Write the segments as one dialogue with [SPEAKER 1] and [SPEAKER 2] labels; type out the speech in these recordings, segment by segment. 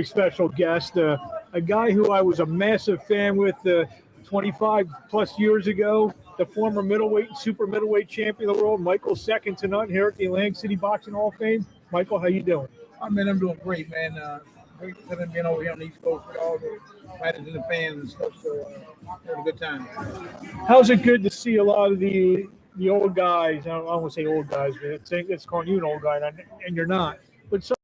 [SPEAKER 1] special guest, a guy who I was a massive fan with 25 plus years ago, the former middleweight and super middleweight champion of the world, Michael second to none here at the Atlantic City Boxing Hall of Fame. Michael, how you doing?
[SPEAKER 2] I'm doing great, man. Great for being over here on the East Coast with all the fighters and the fans and stuff. So, having a good time.
[SPEAKER 1] How's it good to see a lot of the old guys? I don't want to say old guys, but it's calling you an old guy, and you're not. But some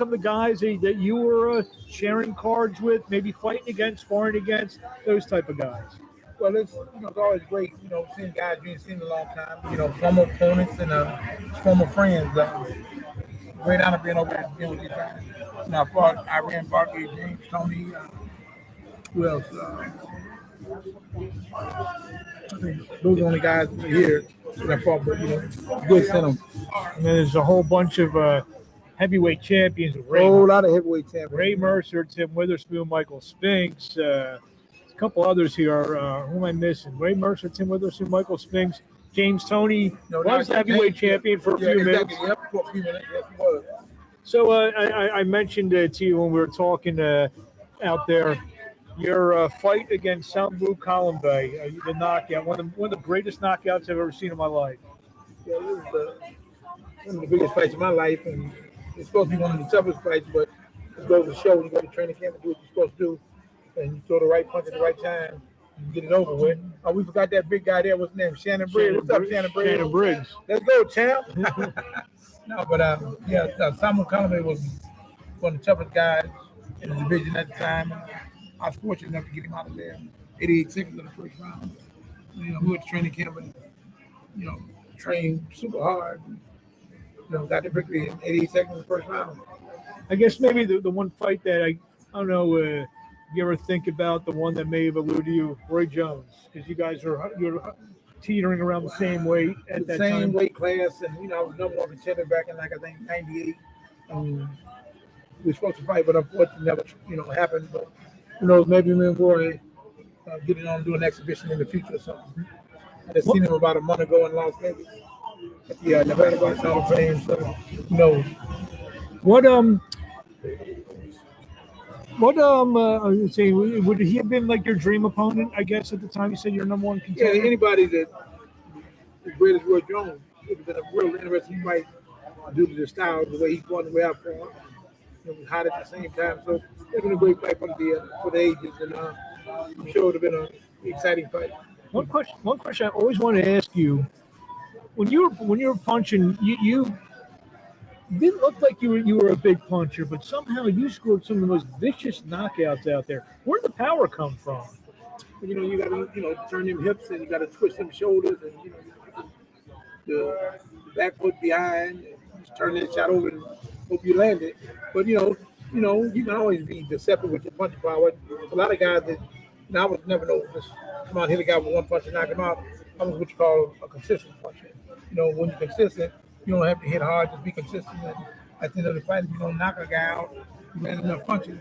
[SPEAKER 1] of the guys that you were sharing cards with, maybe fighting against, sparring against, those type of guys.
[SPEAKER 2] Well, it's always great, seeing guys you ain't seen in a long time, former opponents and former friends. Great honor being over there, with these guys. I fought Iran Barkley, James Tony, who else? I think those are the only guys here that I fought, but, good sent them.
[SPEAKER 1] And then there's a whole bunch of heavyweight champions.
[SPEAKER 2] A whole lot of heavyweight champions.
[SPEAKER 1] Ray Mercer, Tim Witherspoon, Michael Spinks, a couple others here. Who am I missing? Ray Mercer, Tim Witherspoon, Michael Spinks, James Tony was the heavyweight champion for a few minutes.
[SPEAKER 2] Yep, for a few minutes. Yes, he was.
[SPEAKER 1] So I mentioned to you when we were talking out there, your fight against Sambu Kalambe, the knockout, one of the greatest knockouts I've ever seen in my life.
[SPEAKER 2] Yeah, it was one of the biggest fights of my life, and it's supposed to be one of the toughest fights, but it goes to show you go to training camp and do what you're supposed to do, and you throw the right punch at the right time, and get it over with. Oh, we forgot that big guy there. What's his name? Shannon Briggs. What's up, Shannon Briggs?
[SPEAKER 1] Shannon Briggs.
[SPEAKER 2] Let's go, champ. No, but Samuel Conway was one of the toughest guys in the division at the time. I was fortunate enough to get him out of there 88 seconds in the first round. We went to training camp and, trained super hard. Got the victory in 88 seconds in the first round.
[SPEAKER 1] I guess maybe the one fight that I don't know, you ever think about the one that may have eluded you, Roy Jones, because you guys you're teetering around the same weight at that time.
[SPEAKER 2] Same weight class, and I was number one contender back in I think 98. We were supposed to fight, but unfortunately never happened. But who knows, maybe me and Roy getting on to do an exhibition in the future or something. I just seen him about a month ago in Las Vegas at the Nevada Boxing Hall of Fame, so who knows.
[SPEAKER 1] Would he have been like your dream opponent, I guess, at the time you said you're number one contender?
[SPEAKER 2] Yeah, anybody that as great as Roy Jones, it would have been a real interesting fight due to the style, the way he fought, the way I fought. It was hot at the same time, so it's been a great fight for the ages, and I'm sure it would have been an exciting fight.
[SPEAKER 1] One question I always wanted to ask you: when you were punching, you didn't look like you were a big puncher, but somehow you scored some of the most vicious knockouts out there. Where'd the power come from?
[SPEAKER 2] You got to turn them hips and you got to twist them shoulders and the back foot behind and just turn that shot over and hope you land it. But you can always be deceptive with your punch power. A lot of guys that I was never know just come out, hit a guy with one punch and knock him out. I was what you call a consistent puncher. When you're consistent, you don't have to hit hard, just be consistent. And at the end of the fight, if you don't knock a guy out, you land enough punches.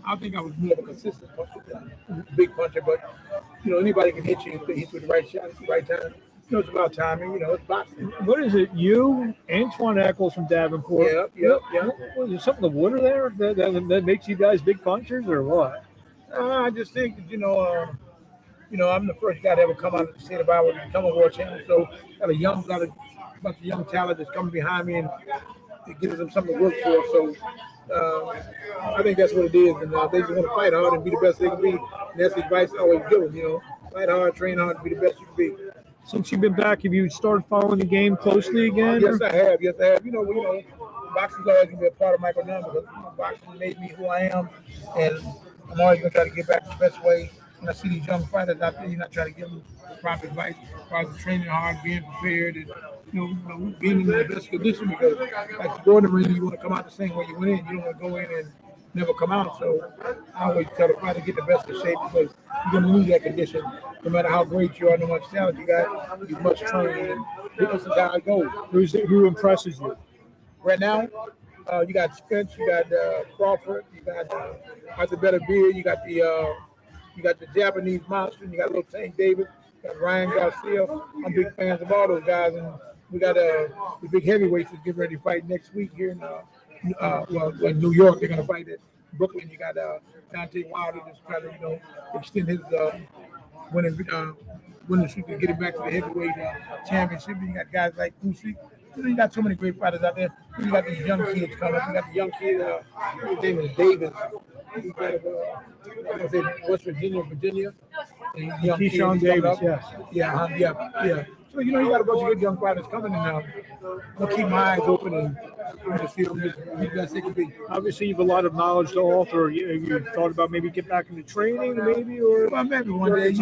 [SPEAKER 2] I think I was more of a consistent puncher than a big puncher, but anybody can hit you if they hit you with the right shot at the right time. It's about timing, it's boxing.
[SPEAKER 1] What is it? You, Antoine Eccles from Davenport.
[SPEAKER 2] Yep.
[SPEAKER 1] Was there something in the water there that makes you guys big punchers or what?
[SPEAKER 2] I just think that, I'm the first guy to ever come out of the state of Iowa to become a world champion. So got a bunch of young talent that's coming behind me and it gives them something to work for. So I think that's what it is. And they just want to fight hard and be the best they can be. And that's the advice I always give them, fight hard, train hard, be the best you can be.
[SPEAKER 1] Since you've been back, have you started following the game closely again?
[SPEAKER 2] Yes, I have. Boxing's always going to be a part of Michael Nunn because boxing made me who I am. And I'm always going to try to get back the best way. When I see these young fighters out there, I try to give them proper advice as far as training hard, being prepared, and being in the best condition because like you go in the ring, you want to come out the same way you went in. You don't want to go in and never come out. So I always tell the fighter to get the best of shape because you're going to lose that condition. No matter how great you are, no much talent you got, you must train. And this is how it goes.
[SPEAKER 1] Who impresses you?
[SPEAKER 2] Right now, you got Spence, you got Crawford, you got Arthur Better Beard, you got the Japanese monster, you got little Tank Davis, you got Ryan Garcia. I'm big fans of all those guys, and we got the big heavyweights that's getting ready to fight next week here in New York, they're gonna fight at Brooklyn. You got Dante Wilder just trying to extend his winning winning streak to get him back to the heavyweight championship. You got guys like Usyk. You got so many great fighters out there. You got these young kids coming up. You got the young kid, his name is Davis. He's out of West Virginia. And he's a young kid,
[SPEAKER 1] Keyshawn
[SPEAKER 2] he's coming
[SPEAKER 1] Davis,
[SPEAKER 2] up.
[SPEAKER 1] yes.
[SPEAKER 2] Yeah. So you got a bunch of good young fighters coming in now. I'll keep my eyes open and just see them as best they can be.
[SPEAKER 1] Obviously, you have a lot of knowledge to offer. You thought about maybe get back into training, maybe, or
[SPEAKER 2] Well, maybe one day, it's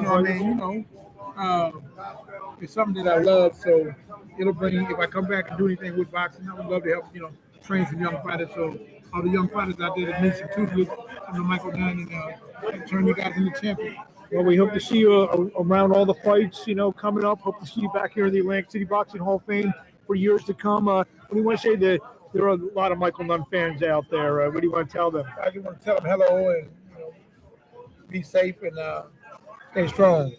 [SPEAKER 2] something that I love. So it'll bring. If I come back and do anything with boxing, I would love to help. Train some young fighters. So all the young fighters out there that need some tools with Michael Nunn and turn you guys into champions.
[SPEAKER 1] well, we hope to see you around all the fights, coming up. Hope to see you back here in the Atlantic City Boxing Hall of Fame for years to come. What do you want to say that there are a lot of Michael Nunn fans out there? What do you want to tell them?
[SPEAKER 2] I just want to tell them hello and be safe and stay strong.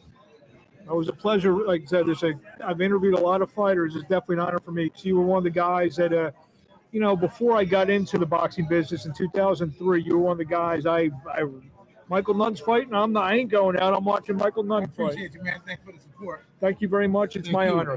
[SPEAKER 1] It was a pleasure. Like I said, I've interviewed a lot of fighters. It's definitely an honor for me because you were one of the guys that, before I got into the boxing business in 2003, you were one of the guys Michael Nunn's fighting. I ain't going out. I'm watching Michael Nunn fight.
[SPEAKER 2] Appreciate you, man. Thanks for the support.
[SPEAKER 1] Thank you very much. It's my honor.